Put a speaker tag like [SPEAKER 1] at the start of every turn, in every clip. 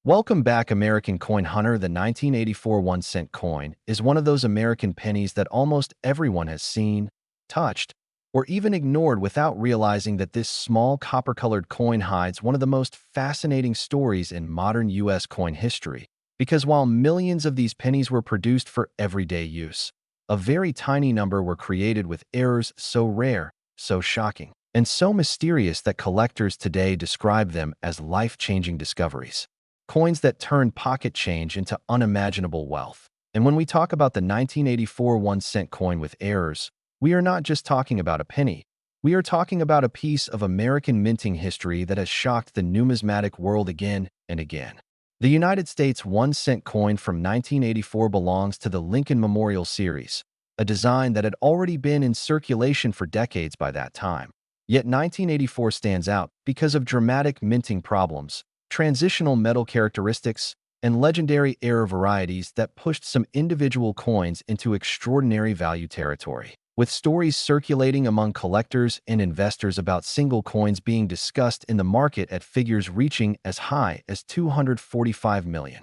[SPEAKER 1] Welcome back, American Coin Hunter. The 1984 1-cent coin is one of those American pennies that almost everyone has seen, touched, or even ignored without realizing that this small copper-colored coin hides one of the most fascinating stories in modern U.S. coin history. Because while millions of these pennies were produced for everyday use, a very tiny number were created with errors so rare, so shocking, and so mysterious that collectors today describe them as life-changing discoveries. Coins that turned pocket change into unimaginable wealth. And when we talk about the 1984 1-cent coin with errors, we are not just talking about a penny. We are talking about a piece of American minting history that has shocked the numismatic world again and again. The United States 1-cent coin from 1984 belongs to the Lincoln Memorial Series, a design that had already been in circulation for decades by that time. Yet 1984 stands out because of dramatic minting problems, transitional metal characteristics, and legendary error varieties that pushed some individual coins into extraordinary value territory. With stories circulating among collectors and investors about single coins being discussed in the market at figures reaching as high as $245 million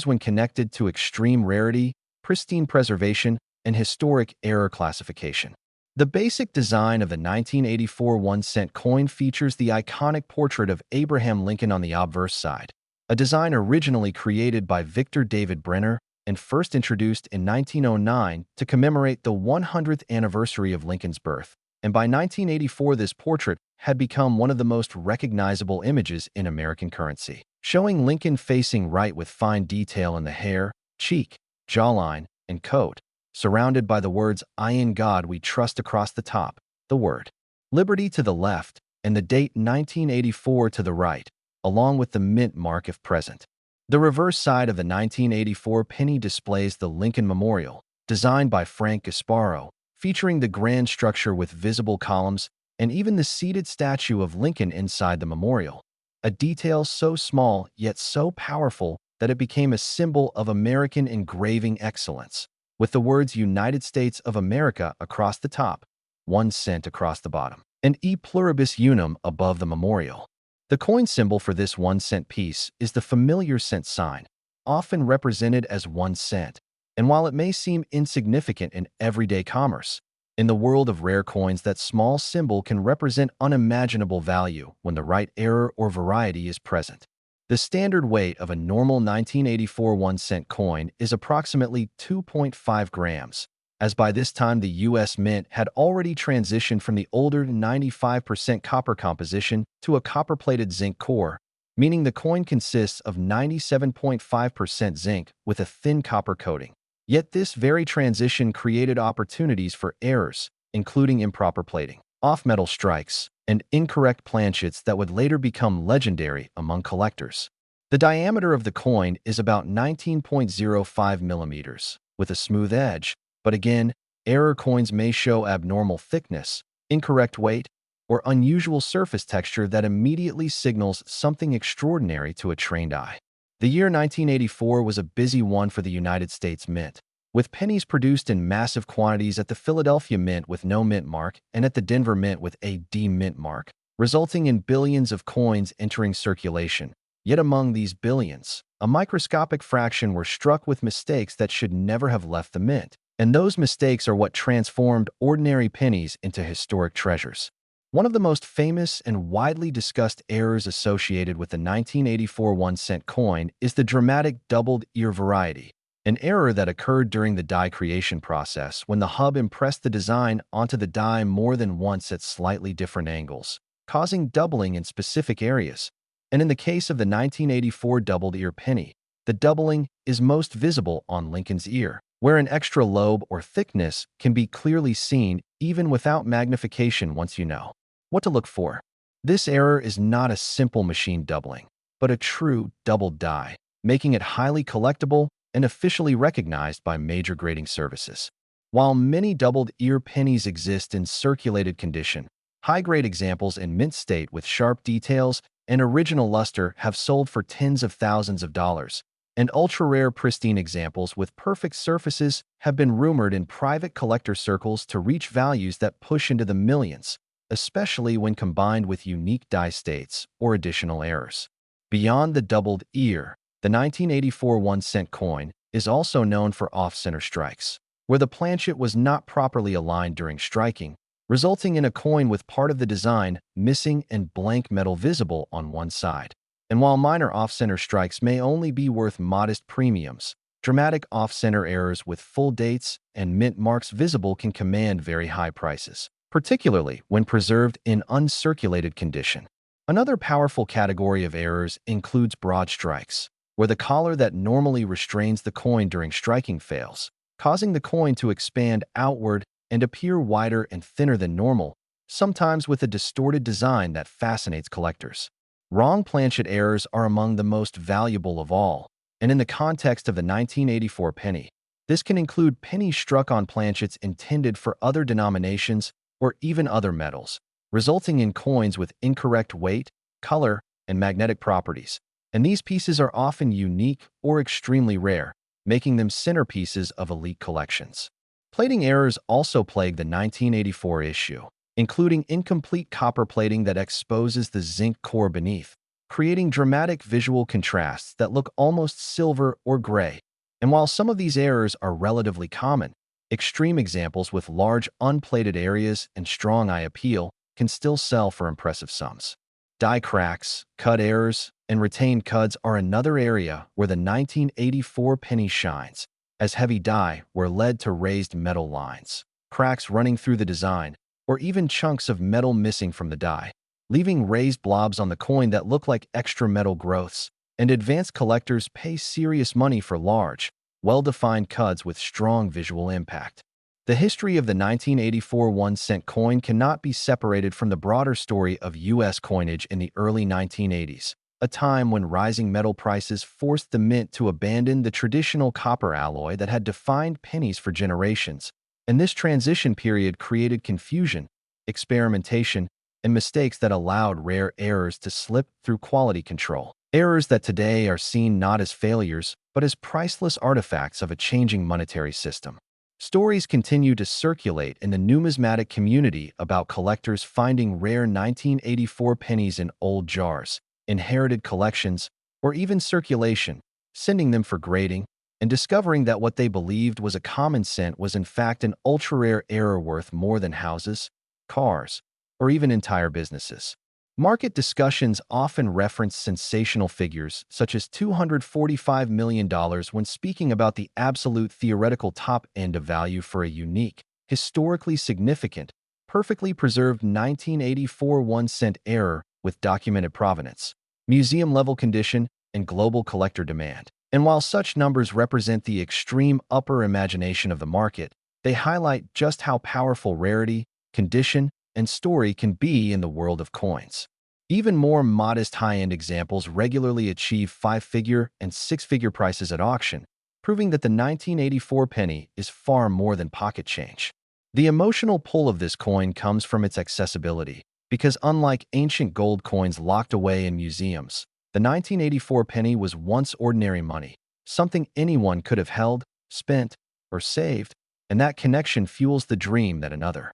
[SPEAKER 1] when connected to extreme rarity, pristine preservation, and historic error classification. The basic design of the 1984 1-cent coin features the iconic portrait of Abraham Lincoln on the obverse side, a design originally created by Victor David Brenner and first introduced in 1909 to commemorate the 100th anniversary of Lincoln's birth. And by 1984, this portrait had become one of the most recognizable images in American currency, showing Lincoln facing right with fine detail in the hair, cheek, jawline, and coat, surrounded by the words, "I in God we trust" across the top, the word "Liberty" to the left, and the date 1984 to the right, along with the mint mark if present. The reverse side of the 1984 penny displays the Lincoln Memorial, designed by Frank Gasparo, featuring the grand structure with visible columns and even the seated statue of Lincoln inside the memorial, a detail so small yet so powerful that it became a symbol of American engraving excellence, with the words "United States of America" across the top, 1 cent across the bottom, and "E pluribus unum" above the memorial. The coin symbol for this 1-cent piece is the familiar cent sign, often represented as 1 cent, and while it may seem insignificant in everyday commerce, in the world of rare coins, that small symbol can represent unimaginable value when the right error or variety is present. The standard weight of a normal 1984 1-cent coin is approximately 2.5 grams, as by this time the U.S. Mint had already transitioned from the older 95% copper composition to a copper-plated zinc core, meaning the coin consists of 97.5% zinc with a thin copper coating. Yet this very transition created opportunities for errors, including improper plating, off-metal strikes, and incorrect planchets that would later become legendary among collectors. The diameter of the coin is about 19.05 millimeters, with a smooth edge, but again, error coins may show abnormal thickness, incorrect weight, or unusual surface texture that immediately signals something extraordinary to a trained eye. The year 1984 was a busy one for the United States Mint, with pennies produced in massive quantities at the Philadelphia Mint with no mint mark and at the Denver Mint with a D mint mark, resulting in billions of coins entering circulation. Yet among these billions, a microscopic fraction were struck with mistakes that should never have left the mint, and those mistakes are what transformed ordinary pennies into historic treasures. One of the most famous and widely discussed errors associated with the 1984 1-cent coin is the dramatic doubled ear variety, an error that occurred during the die creation process when the hub impressed the design onto the die more than once at slightly different angles, causing doubling in specific areas. And in the case of the 1984 doubled ear penny, the doubling is most visible on Lincoln's ear, where an extra lobe or thickness can be clearly seen even without magnification once you know what to look for. This error is not a simple machine doubling, but a true doubled die, making it highly collectible and officially recognized by major grading services. While many doubled ear pennies exist in circulated condition, high-grade examples in mint state with sharp details and original luster have sold for tens of thousands of dollars, and ultra-rare pristine examples with perfect surfaces have been rumored in private collector circles to reach values that push into the millions, especially when combined with unique die states or additional errors. Beyond the doubled ear, the 1984 1-cent coin is also known for off-center strikes, where the planchet was not properly aligned during striking, resulting in a coin with part of the design missing and blank metal visible on one side. And while minor off-center strikes may only be worth modest premiums, dramatic off-center errors with full dates and mint marks visible can command very high prices, particularly when preserved in uncirculated condition. Another powerful category of errors includes broad strikes, where the collar that normally restrains the coin during striking fails, causing the coin to expand outward and appear wider and thinner than normal, sometimes with a distorted design that fascinates collectors. Wrong planchet errors are among the most valuable of all, and in the context of the 1984 penny, this can include pennies struck on planchets intended for other denominations or even other metals, resulting in coins with incorrect weight, color, and magnetic properties. And these pieces are often unique or extremely rare, making them centerpieces of elite collections. Plating errors also plague the 1984 issue, including incomplete copper plating that exposes the zinc core beneath, creating dramatic visual contrasts that look almost silver or gray. And while some of these errors are relatively common, extreme examples with large unplated areas and strong eye appeal can still sell for impressive sums. Die cracks, cut errors, and retained cuds are another area where the 1984 penny shines, as heavy die were led to raised metal lines, cracks running through the design, or even chunks of metal missing from the die, leaving raised blobs on the coin that look like extra metal growths, and advanced collectors pay serious money for large, well-defined cuds with strong visual impact. The history of the 1984 1-cent coin cannot be separated from the broader story of U.S. coinage in the early 1980s, a time when rising metal prices forced the mint to abandon the traditional copper alloy that had defined pennies for generations, and this transition period created confusion, experimentation, and mistakes that allowed rare errors to slip through quality control. Errors that today are seen not as failures, but as priceless artifacts of a changing monetary system. Stories continue to circulate in the numismatic community about collectors finding rare 1984 pennies in old jars, inherited collections, or even circulation, sending them for grading, and discovering that what they believed was a common cent was in fact an ultra-rare error worth more than houses, cars, or even entire businesses. Market discussions often reference sensational figures such as $245 million when speaking about the absolute theoretical top end of value for a unique, historically significant, perfectly preserved 1984 1-cent error with documented provenance, museum-level condition, and global collector demand. And while such numbers represent the extreme upper imagination of the market, they highlight just how powerful rarity, condition, and story can be in the world of coins. Even more modest high-end examples regularly achieve 5-figure and 6-figure prices at auction, proving that the 1984 penny is far more than pocket change. The emotional pull of this coin comes from its accessibility, because unlike ancient gold coins locked away in museums, the 1984 penny was once ordinary money, something anyone could have held, spent, or saved, and that connection fuels the dream that another.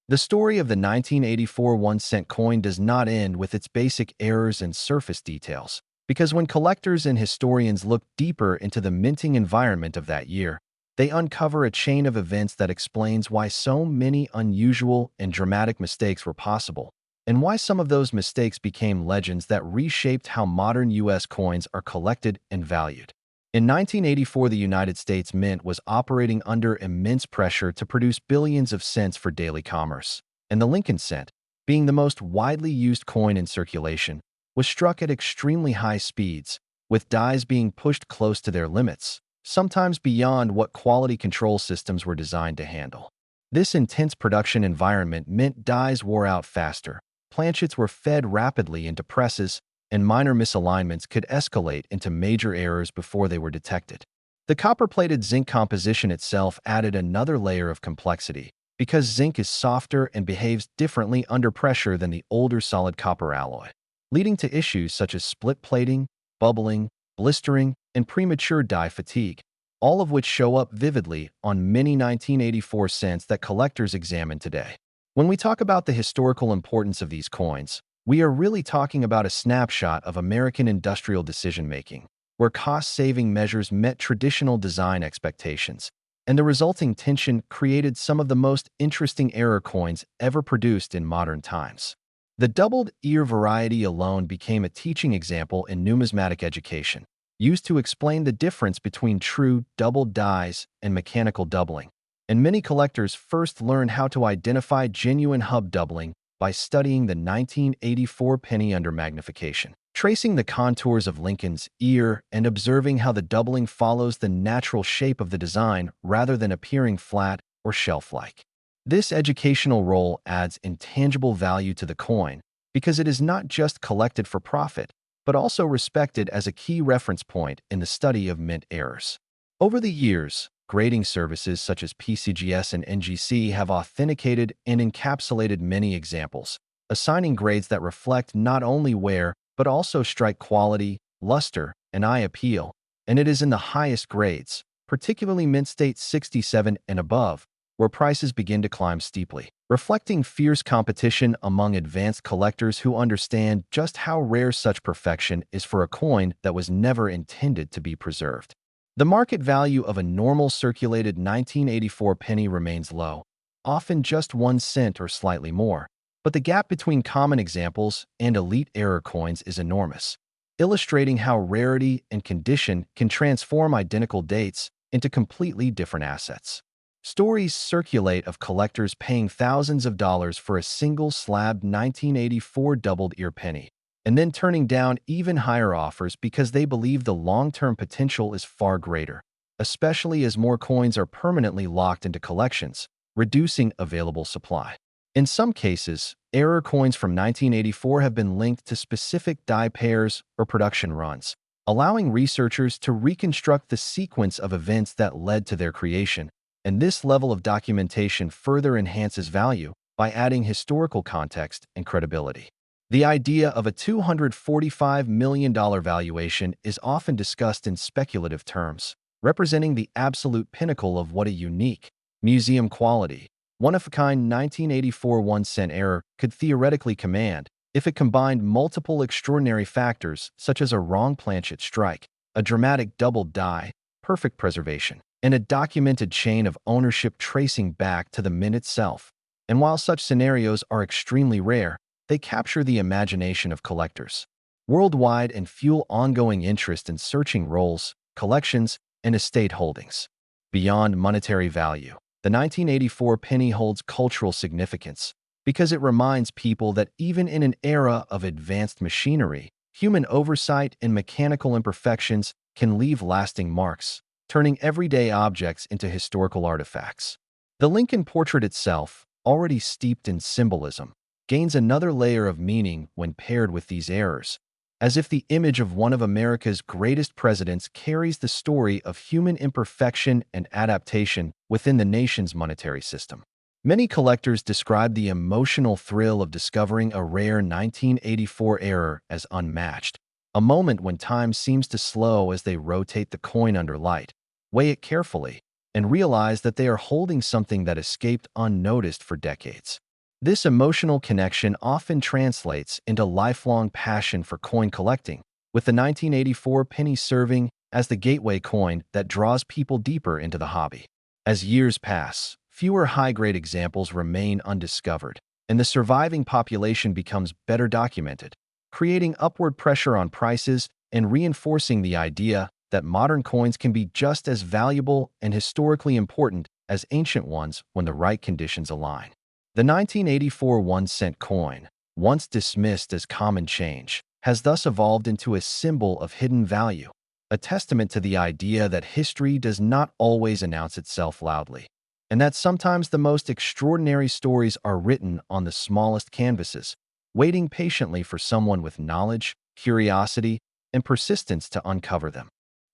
[SPEAKER 1] The story of the 1984 1-cent coin does not end with its basic errors and surface details, because when collectors and historians look deeper into the minting environment of that year, they uncover a chain of events that explains why so many unusual and dramatic mistakes were possible, and why some of those mistakes became legends that reshaped how modern U.S. coins are collected and valued. In 1984, the United States Mint was operating under immense pressure to produce billions of cents for daily commerce, and the Lincoln cent, being the most widely used coin in circulation, was struck at extremely high speeds, with dies being pushed close to their limits, sometimes beyond what quality control systems were designed to handle. This intense production environment meant dies wore out faster, planchets were fed rapidly into presses, and minor misalignments could escalate into major errors before they were detected. The copper-plated zinc composition itself added another layer of complexity, because zinc is softer and behaves differently under pressure than the older solid copper alloy, leading to issues such as split plating, bubbling, blistering, and premature die fatigue, all of which show up vividly on many 1984 cents that collectors examine today. When we talk about the historical importance of these coins, We are really talking about a snapshot of American industrial decision-making, where cost-saving measures met traditional design expectations, and the resulting tension created some of the most interesting error coins ever produced in modern times. The doubled ear variety alone became a teaching example in numismatic education, used to explain the difference between true doubled dies and mechanical doubling. And many collectors first learned how to identify genuine hub doubling by studying the 1984 penny under magnification, tracing the contours of Lincoln's ear and observing how the doubling follows the natural shape of the design rather than appearing flat or shelf-like. This educational role adds intangible value to the coin because it is not just collected for profit, but also respected as a key reference point in the study of mint errors. Over the years, grading services such as PCGS and NGC have authenticated and encapsulated many examples, assigning grades that reflect not only wear but also strike quality, luster, and eye appeal, and it is in the highest grades, particularly mint state 67 and above, where prices begin to climb steeply, reflecting fierce competition among advanced collectors who understand just how rare such perfection is for a coin that was never intended to be preserved. The market value of a normal circulated 1984 penny remains low, often just 1 cent or slightly more, but the gap between common examples and elite error coins is enormous, illustrating how rarity and condition can transform identical dates into completely different assets. Stories circulate of collectors paying thousands of dollars for a single slabbed 1984 doubled ear penny, and then turning down even higher offers because they believe the long-term potential is far greater, especially as more coins are permanently locked into collections, reducing available supply. In some cases, error coins from 1984 have been linked to specific die pairs or production runs, allowing researchers to reconstruct the sequence of events that led to their creation, and this level of documentation further enhances value by adding historical context and credibility. The idea of a $245 million valuation is often discussed in speculative terms, representing the absolute pinnacle of what a unique, museum-quality, one-of-a-kind 1984 1-cent error could theoretically command if it combined multiple extraordinary factors such as a wrong planchet strike, a dramatic doubled die, perfect preservation, and a documented chain of ownership tracing back to the mint itself. And while such scenarios are extremely rare, they capture the imagination of collectors worldwide and fuel ongoing interest in searching rolls, collections, and estate holdings. Beyond monetary value, the 1984 penny holds cultural significance because it reminds people that even in an era of advanced machinery, human oversight and mechanical imperfections can leave lasting marks, turning everyday objects into historical artifacts. The Lincoln portrait itself, already steeped in symbolism, gains another layer of meaning when paired with these errors, as if the image of one of America's greatest presidents carries the story of human imperfection and adaptation within the nation's monetary system. Many collectors describe the emotional thrill of discovering a rare 1984 error as unmatched, a moment when time seems to slow as they rotate the coin under light, weigh it carefully, and realize that they are holding something that escaped unnoticed for decades. This emotional connection often translates into lifelong passion for coin collecting, with the 1984 penny serving as the gateway coin that draws people deeper into the hobby. As years pass, fewer high-grade examples remain undiscovered, and the surviving population becomes better documented, creating upward pressure on prices and reinforcing the idea that modern coins can be just as valuable and historically important as ancient ones when the right conditions align. The 1984 1-cent coin, once dismissed as common change, has thus evolved into a symbol of hidden value, a testament to the idea that history does not always announce itself loudly, and that sometimes the most extraordinary stories are written on the smallest canvases, waiting patiently for someone with knowledge, curiosity, and persistence to uncover them.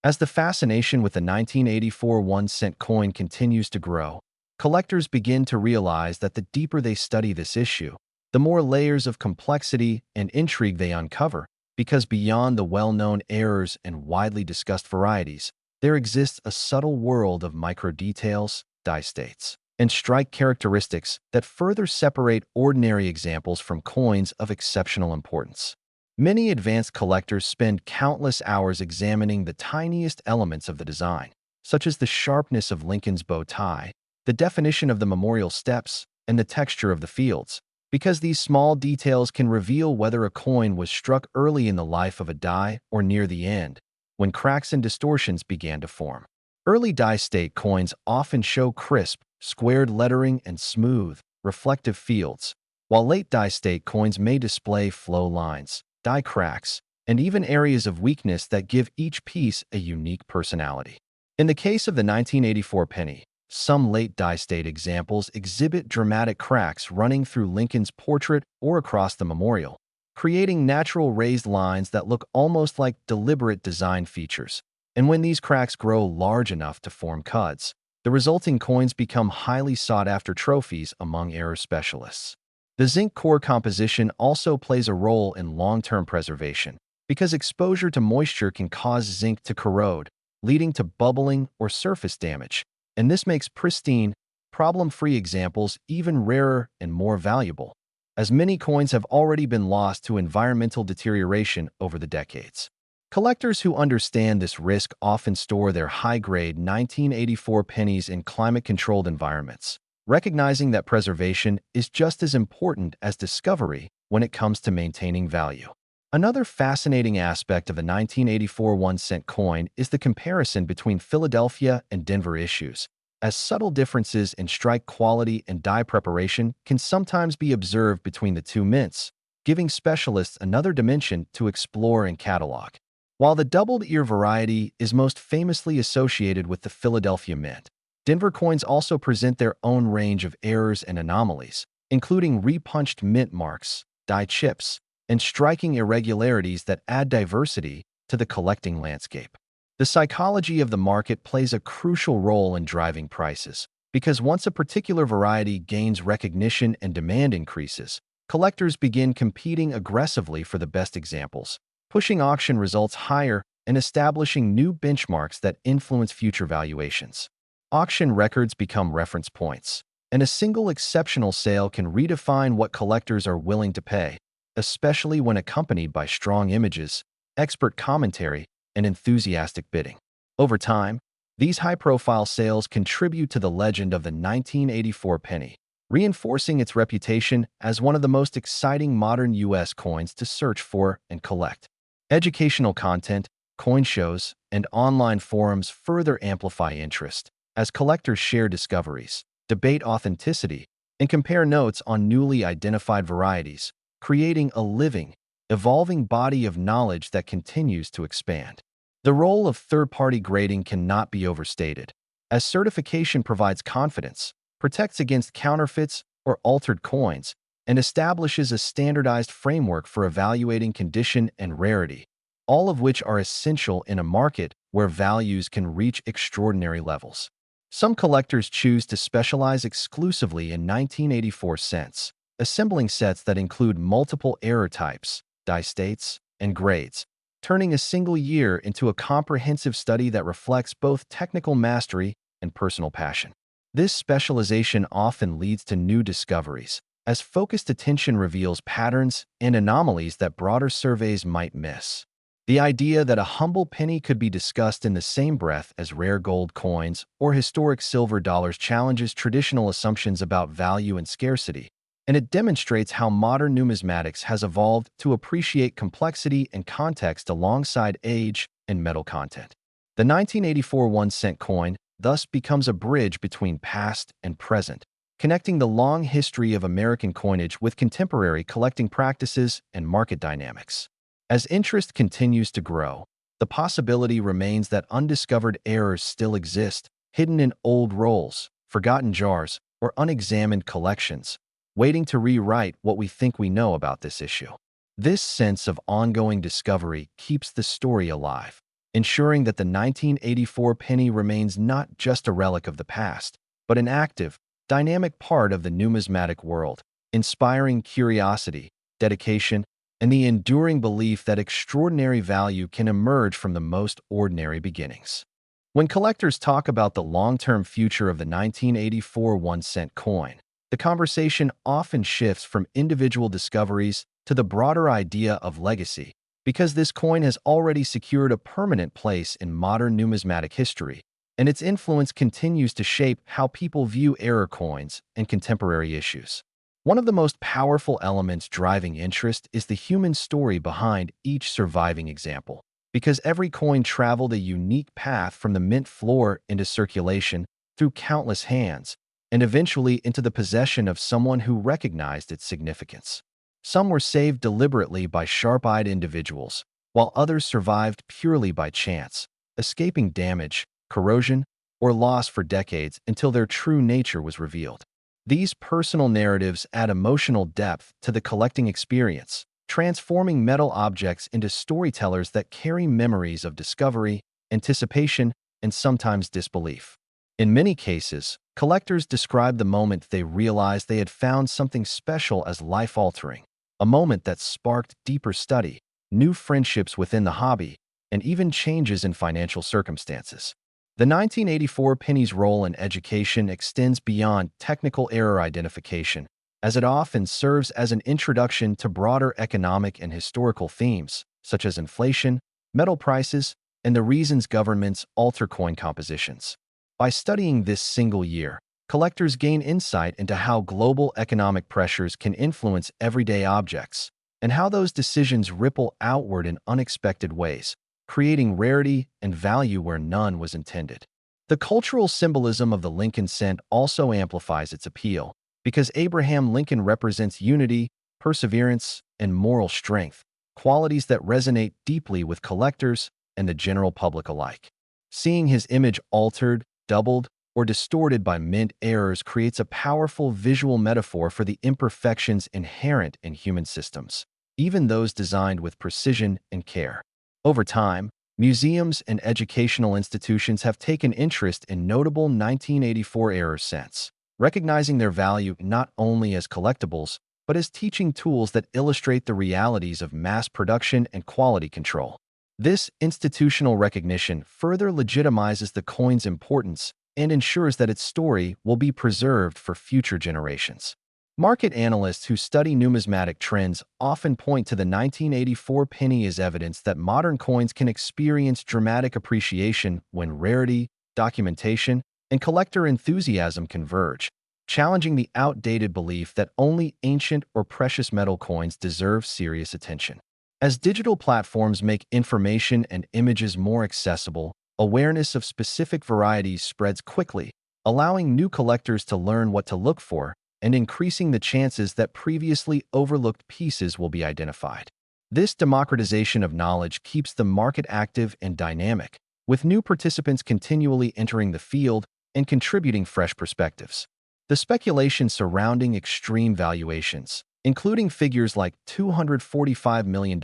[SPEAKER 1] As the fascination with the 1984 1-cent coin continues to grow, collectors begin to realize that the deeper they study this issue, the more layers of complexity and intrigue they uncover, because beyond the well-known errors and widely discussed varieties, there exists a subtle world of micro-details, die states, and strike characteristics that further separate ordinary examples from coins of exceptional importance. Many advanced collectors spend countless hours examining the tiniest elements of the design, such as the sharpness of Lincoln's bow tie, the definition of the memorial steps, and the texture of the fields, because these small details can reveal whether a coin was struck early in the life of a die or near the end, when cracks and distortions began to form. Early die-state coins often show crisp, squared lettering and smooth, reflective fields, while late die-state coins may display flow lines, die cracks, and even areas of weakness that give each piece a unique personality. In the case of the 1984 penny, some late die-state examples exhibit dramatic cracks running through Lincoln's portrait or across the memorial, creating natural raised lines that look almost like deliberate design features. And when these cracks grow large enough to form cuts, the resulting coins become highly sought-after trophies among error specialists. The zinc core composition also plays a role in long-term preservation, because exposure to moisture can cause zinc to corrode, leading to bubbling or surface damage, and this makes pristine, problem-free examples even rarer and more valuable, as many coins have already been lost to environmental deterioration over the decades. Collectors who understand this risk often store their high-grade 1984 pennies in climate-controlled environments, recognizing that preservation is just as important as discovery when it comes to maintaining value. Another fascinating aspect of the 1984 1-cent coin is the comparison between Philadelphia and Denver issues, as subtle differences in strike quality and die preparation can sometimes be observed between the two mints, giving specialists another dimension to explore and catalog. While the doubled ear variety is most famously associated with the Philadelphia Mint, Denver coins also present their own range of errors and anomalies, including repunched mint marks, die chips, and striking irregularities that add diversity to the collecting landscape. The psychology of the market plays a crucial role in driving prices, because once a particular variety gains recognition and demand increases, collectors begin competing aggressively for the best examples, pushing auction results higher and establishing new benchmarks that influence future valuations. Auction records become reference points, and a single exceptional sale can redefine what collectors are willing to pay, especially when accompanied by strong images, expert commentary, and enthusiastic bidding. Over time, these high-profile sales contribute to the legend of the 1984 penny, reinforcing its reputation as one of the most exciting modern U.S. coins to search for and collect. Educational content, coin shows, and online forums further amplify interest, as collectors share discoveries, debate authenticity, and compare notes on newly identified varieties, creating a living, evolving body of knowledge that continues to expand. The role of third-party grading cannot be overstated, as certification provides confidence, protects against counterfeits or altered coins, and establishes a standardized framework for evaluating condition and rarity, all of which are essential in a market where values can reach extraordinary levels. Some collectors choose to specialize exclusively in 1984 cents, assembling sets that include multiple error types, die states, and grades, turning a single year into a comprehensive study that reflects both technical mastery and personal passion. This specialization often leads to new discoveries, as focused attention reveals patterns and anomalies that broader surveys might miss. The idea that a humble penny could be discussed in the same breath as rare gold coins or historic silver dollars challenges traditional assumptions about value and scarcity, and it demonstrates how modern numismatics has evolved to appreciate complexity and context alongside age and metal content. The 1984 1-cent coin thus becomes a bridge between past and present, connecting the long history of American coinage with contemporary collecting practices and market dynamics. As interest continues to grow, the possibility remains that undiscovered errors still exist, hidden in old rolls, forgotten jars, or unexamined collections, waiting to rewrite what we think we know about this issue. This sense of ongoing discovery keeps the story alive, ensuring that the 1984 penny remains not just a relic of the past, but an active, dynamic part of the numismatic world, inspiring curiosity, dedication, and the enduring belief that extraordinary value can emerge from the most ordinary beginnings. When collectors talk about the long-term future of the 1984 1-cent coin, the conversation often shifts from individual discoveries to the broader idea of legacy, because this coin has already secured a permanent place in modern numismatic history, and its influence continues to shape how people view error coins and contemporary issues. One of the most powerful elements driving interest is the human story behind each surviving example, because every coin traveled a unique path from the mint floor into circulation through countless hands, and eventually into the possession of someone who recognized its significance. Some were saved deliberately by sharp-eyed individuals, while others survived purely by chance, escaping damage, corrosion, or loss for decades until their true nature was revealed. These personal narratives add emotional depth to the collecting experience, transforming metal objects into storytellers that carry memories of discovery, anticipation, and sometimes disbelief. In many cases, collectors describe the moment they realized they had found something special as life-altering, a moment that sparked deeper study, new friendships within the hobby, and even changes in financial circumstances. The 1984 penny's role in education extends beyond technical error identification, as it often serves as an introduction to broader economic and historical themes, such as inflation, metal prices, and the reasons governments alter coin compositions. By studying this single year, collectors gain insight into how global economic pressures can influence everyday objects, and how those decisions ripple outward in unexpected ways, creating rarity and value where none was intended. The cultural symbolism of the Lincoln cent also amplifies its appeal, because Abraham Lincoln represents unity, perseverance, and moral strength, qualities that resonate deeply with collectors and the general public alike. Seeing his image altered, doubled, or distorted by mint errors creates a powerful visual metaphor for the imperfections inherent in human systems, even those designed with precision and care. Over time, museums and educational institutions have taken interest in notable 1984 error cents, recognizing their value not only as collectibles, but as teaching tools that illustrate the realities of mass production and quality control. This institutional recognition further legitimizes the coin's importance and ensures that its story will be preserved for future generations. Market analysts who study numismatic trends often point to the 1984 penny as evidence that modern coins can experience dramatic appreciation when rarity, documentation, and collector enthusiasm converge, challenging the outdated belief that only ancient or precious metal coins deserve serious attention. As digital platforms make information and images more accessible, awareness of specific varieties spreads quickly, allowing new collectors to learn what to look for and increasing the chances that previously overlooked pieces will be identified. This democratization of knowledge keeps the market active and dynamic, with new participants continually entering the field and contributing fresh perspectives. The speculation surrounding extreme valuations, including figures like $245 million,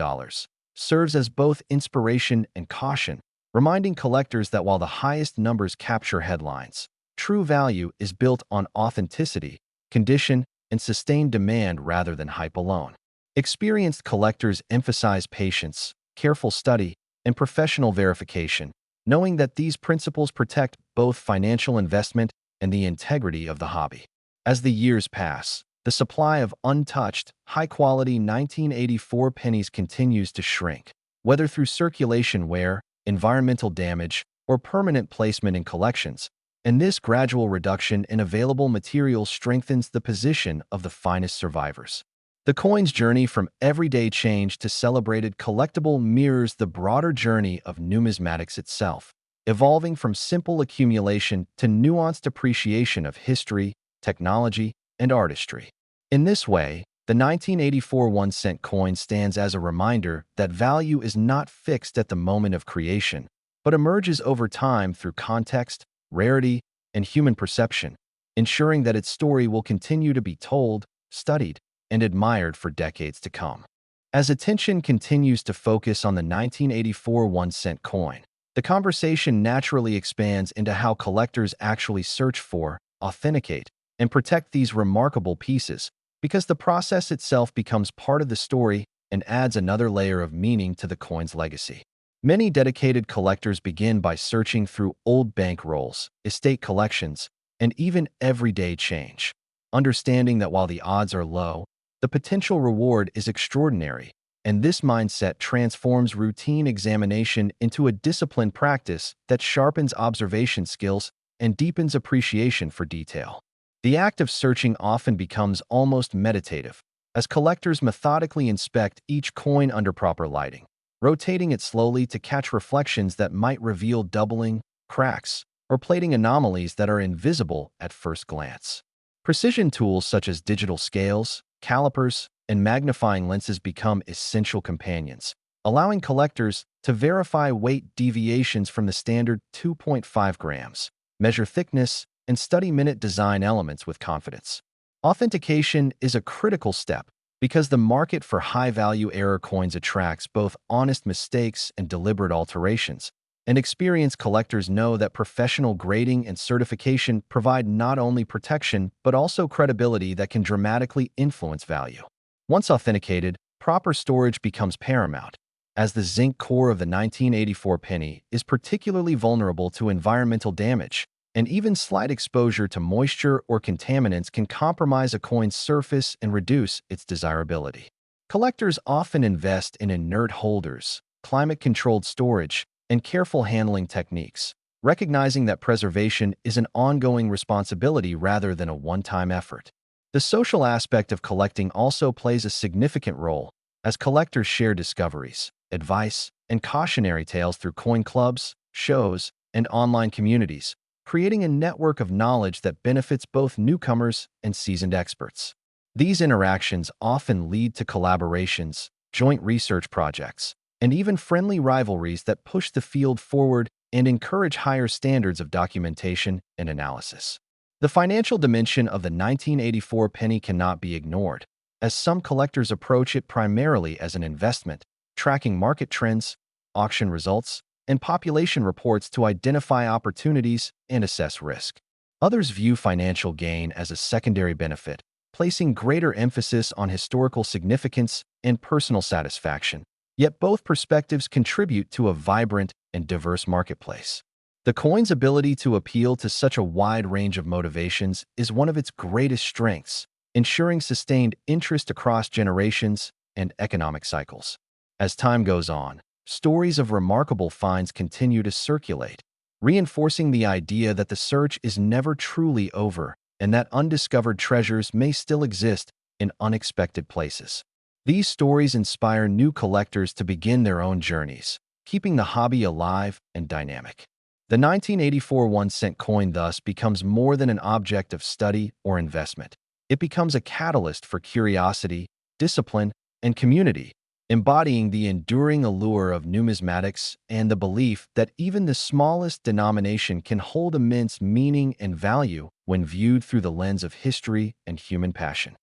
[SPEAKER 1] serves as both inspiration and caution, reminding collectors that while the highest numbers capture headlines, true value is built on authenticity, condition, and sustained demand rather than hype alone. Experienced collectors emphasize patience, careful study, and professional verification, knowing that these principles protect both financial investment and the integrity of the hobby. As the years pass, the supply of untouched, high-quality 1984 pennies continues to shrink, whether through circulation wear, environmental damage, or permanent placement in collections, and this gradual reduction in available materials strengthens the position of the finest survivors. The coin's journey from everyday change to celebrated collectible mirrors the broader journey of numismatics itself, evolving from simple accumulation to nuanced appreciation of history, technology, and artistry. In this way, the 1984 1-cent coin stands as a reminder that value is not fixed at the moment of creation, but emerges over time through context, rarity, and human perception, ensuring that its story will continue to be told, studied, and admired for decades to come. As attention continues to focus on the 1984 1-cent coin, the conversation naturally expands into how collectors actually search for, authenticate, and protect these remarkable pieces, because the process itself becomes part of the story and adds another layer of meaning to the coin's legacy. Many dedicated collectors begin by searching through old bank rolls, estate collections, and even everyday change, understanding that while the odds are low, the potential reward is extraordinary, and this mindset transforms routine examination into a disciplined practice that sharpens observation skills and deepens appreciation for detail. The act of searching often becomes almost meditative, as collectors methodically inspect each coin under proper lighting, rotating it slowly to catch reflections that might reveal doubling, cracks, or plating anomalies that are invisible at first glance. Precision tools such as digital scales, calipers, and magnifying lenses become essential companions, allowing collectors to verify weight deviations from the standard 2.5 grams, measure thickness, and study minute design elements with confidence. Authentication is a critical step because the market for high-value error coins attracts both honest mistakes and deliberate alterations, and experienced collectors know that professional grading and certification provide not only protection but also credibility that can dramatically influence value. Once authenticated, proper storage becomes paramount, as the zinc core of the 1984 penny is particularly vulnerable to environmental damage, and even slight exposure to moisture or contaminants can compromise a coin's surface and reduce its desirability. Collectors often invest in inert holders, climate-controlled storage, and careful handling techniques, recognizing that preservation is an ongoing responsibility rather than a one-time effort. The social aspect of collecting also plays a significant role, as collectors share discoveries, advice, and cautionary tales through coin clubs, shows, and online communities, creating a network of knowledge that benefits both newcomers and seasoned experts. These interactions often lead to collaborations, joint research projects, and even friendly rivalries that push the field forward and encourage higher standards of documentation and analysis. The financial dimension of the 1984 penny cannot be ignored, as some collectors approach it primarily as an investment, tracking market trends, auction results, and population reports to identify opportunities and assess risk. Others view financial gain as a secondary benefit, placing greater emphasis on historical significance and personal satisfaction. Yet both perspectives contribute to a vibrant and diverse marketplace. The coin's ability to appeal to such a wide range of motivations is one of its greatest strengths, ensuring sustained interest across generations and economic cycles. As time goes on, stories of remarkable finds continue to circulate, reinforcing the idea that the search is never truly over and that undiscovered treasures may still exist in unexpected places. These stories inspire new collectors to begin their own journeys, keeping the hobby alive and dynamic. The 1984 1-cent coin thus becomes more than an object of study or investment. It becomes a catalyst for curiosity, discipline, and community, embodying the enduring allure of numismatics and the belief that even the smallest denomination can hold immense meaning and value when viewed through the lens of history and human passion.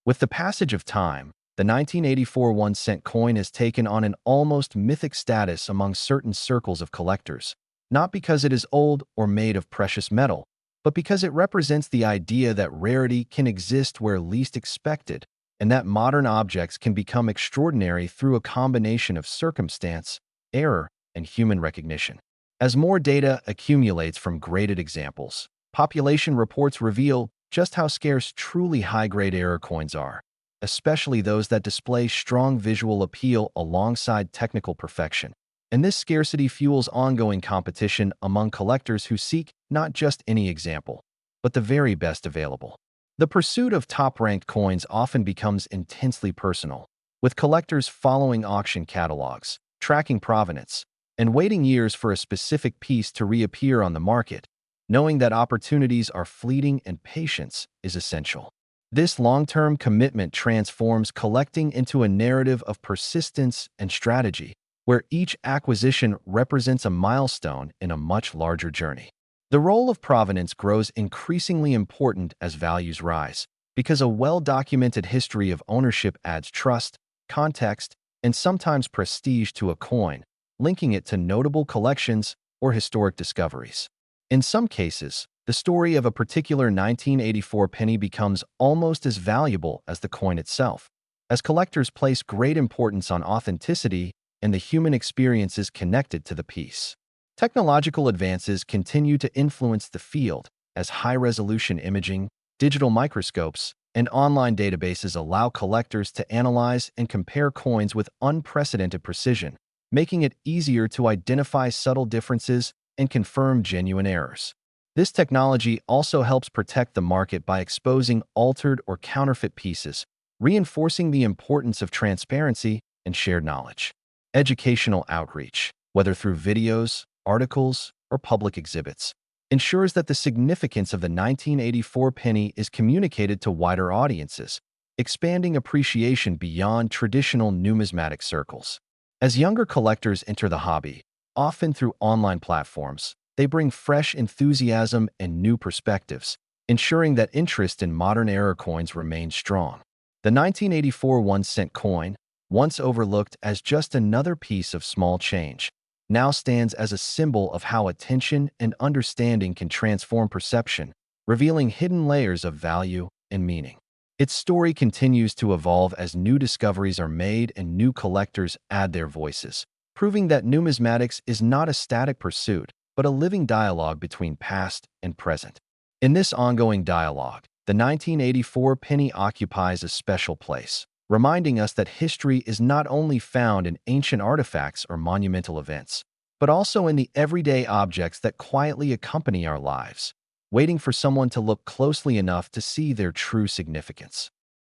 [SPEAKER 1] With the passage of time, the 1984 1-cent coin has taken on an almost mythic status among certain circles of collectors, not because it is old or made of precious metal, but because it represents the idea that rarity can exist where least expected, and that modern objects can become extraordinary through a combination of circumstance, error, and human recognition. As more data accumulates from graded examples, population reports reveal just how scarce truly high-grade error coins are, especially those that display strong visual appeal alongside technical perfection. And this scarcity fuels ongoing competition among collectors who seek not just any example, but the very best available. The pursuit of top-ranked coins often becomes intensely personal, with collectors following auction catalogs, tracking provenance, and waiting years for a specific piece to reappear on the market, knowing that opportunities are fleeting and patience is essential. This long-term commitment transforms collecting into a narrative of persistence and strategy, where each acquisition represents a milestone in a much larger journey. The role of provenance grows increasingly important as values rise, because a well-documented history of ownership adds trust, context, and sometimes prestige to a coin, linking it to notable collections or historic discoveries. In some cases, the story of a particular 1984 penny becomes almost as valuable as the coin itself, as collectors place great importance on authenticity and the human experiences connected to the piece. Technological advances continue to influence the field as high-resolution imaging, digital microscopes, and online databases allow collectors to analyze and compare coins with unprecedented precision, making it easier to identify subtle differences and confirm genuine errors. This technology also helps protect the market by exposing altered or counterfeit pieces, reinforcing the importance of transparency and shared knowledge. Educational outreach, whether through videos, articles, or public exhibits, ensures that the significance of the 1984 penny is communicated to wider audiences, expanding appreciation beyond traditional numismatic circles. As younger collectors enter the hobby, often through online platforms, they bring fresh enthusiasm and new perspectives, ensuring that interest in modern-era coins remains strong. The 1984 1-cent coin, once overlooked as just another piece of small change, now stands as a symbol of how attention and understanding can transform perception, revealing hidden layers of value and meaning. Its story continues to evolve as new discoveries are made and new collectors add their voices, proving that numismatics is not a static pursuit, but a living dialogue between past and present. In this ongoing dialogue, the 1984 penny occupies a special place, reminding us that history is not only found in ancient artifacts or monumental events, but also in the everyday objects that quietly accompany our lives, waiting for someone to look closely enough to see their true significance.